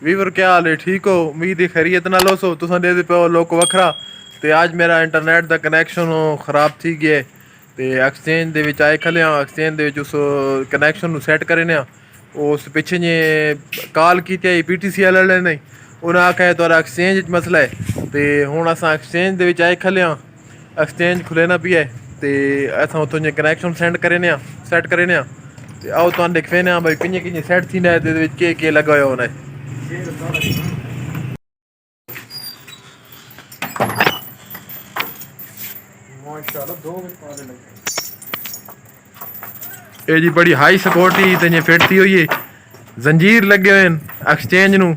Weaver क्या हाल है? ठीक हो? उम्मीद है खैरियत नाल हो। तुसां दे पे लोग वखरा ते आज मेरा इंटरनेट दा कनैक्शन खराब थी गया ते एक्सचेंज दे विच आए खले हां। एक्सचेंज दे विच उस कनैक्शन सेट करने उस पिछे जे कॉल की PTCL वाले ने उन्हें आख्या तुहाडा एक्सचेंज च मसला है ते हुण असां एक्सचेंज दे विच आए खले हां। एक्सचेंज खुले ना पिया ते असां उत्थों जे कनैक्शन सेट करने ते आओ तुहानू दिखवेने भाई कि'यां कि'यां सेट थींदा है ते केह् लगा होया होना है। ये जी बड़ी हाई सिक्योरिटी ते फिट थी हुई है। जंजीर लगे हुए हैं एक्सचेंज नू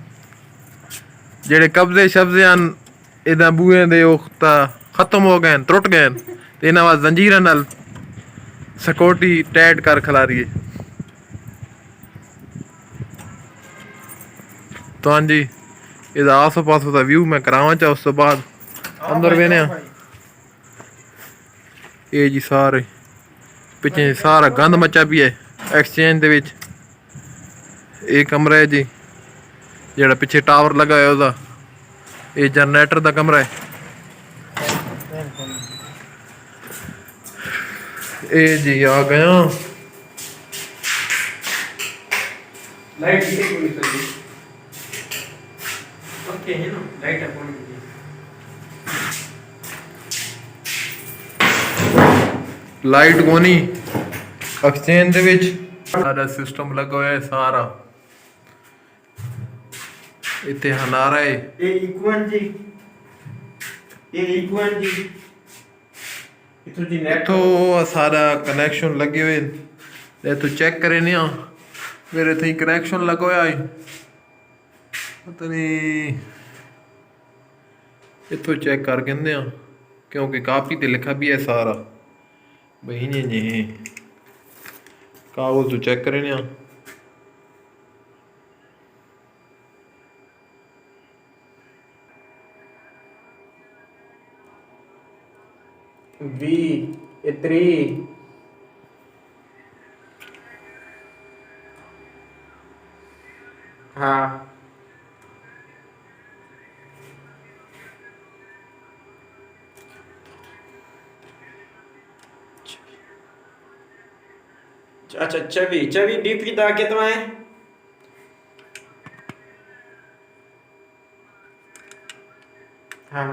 जेड़े कब्जे शब्जे हैं इदा बूहे दे खत्म हो गए त्रुट गए ते इन्हां वास्ते जंजीर नाल सिक्योरिटी टाइट कर खिला रही है। तो हाँ जी इहदा आसो पासो का व्यू मैं करावा चा उस तो बाद अंदर वेने ये जी सारे पिछे सारा गंद मचा भी है एक्सचेंज दे विच। एक कमरा है जी जेड़ा पिछे टावर लगा है उसदा ये जनरेटर दा कमरा है। ये जी आ गया लाइट ओके है ना लाइट अपन लाइट कोनी एक्सचेंज दे विच सारा सिस्टम लगा हुआ है सारा इत्थे हनारा है ये इक्वन जी इथो सारा कनेक्शन लगे हुए ले तो चेक करे नहीं मेरे थे कनेक्शन लगा हुआ है पता नहीं इथो चेक कर कहते हैं क्योंकि कापी ते लिखा भी है सारा भाई नहीं कागज तो चेक करे नहीं वी इतरी हाँ अच्छा चवी डीपी दा कितना है? हाँ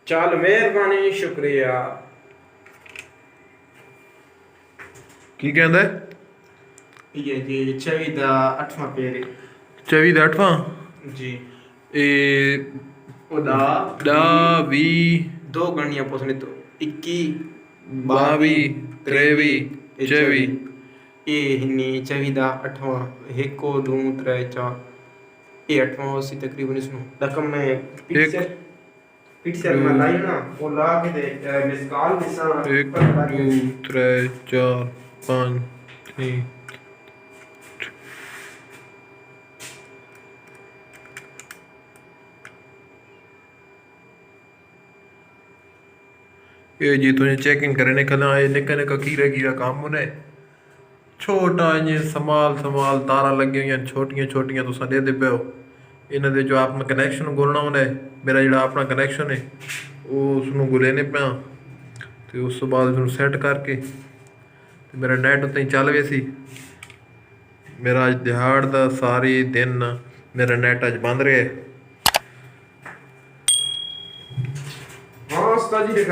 चल मेहरबानी शुक्रिया। की कहंदा है ये जी 24 दा 8वां पेरे 24 दा 8वां जी ए ओदा दा वी दो गणियां पोसने तो 21 22 23 24 ये हिन्नी 24 दा 8वां 1 2 3 4 ये 8वां होसी तकरीबन इसनु रकम में पिक्सल में लाई ना वो ला के दे मिस कॉल दिसा 1 2 3 4 5 6 ये जी तुझे चेकिंग करने खला ये निका कीरा काम होने छोटा इं समाल तारा लगी हुई छोटियां तुसा दे पे हो इन्हां दे जो अपना कनैक्शन गुलना होना है मेरा जो अपना कनैक्शन है वो उसनू गुलेने पे तो उस तो बाद उसनू सैट करके तो मेरा नैट उत्ते ही चल वैसी मेरा अज दिहाड़ दा सारे दिन मेरा नैट अज बंद रहा है। हाँ उस्ताद जी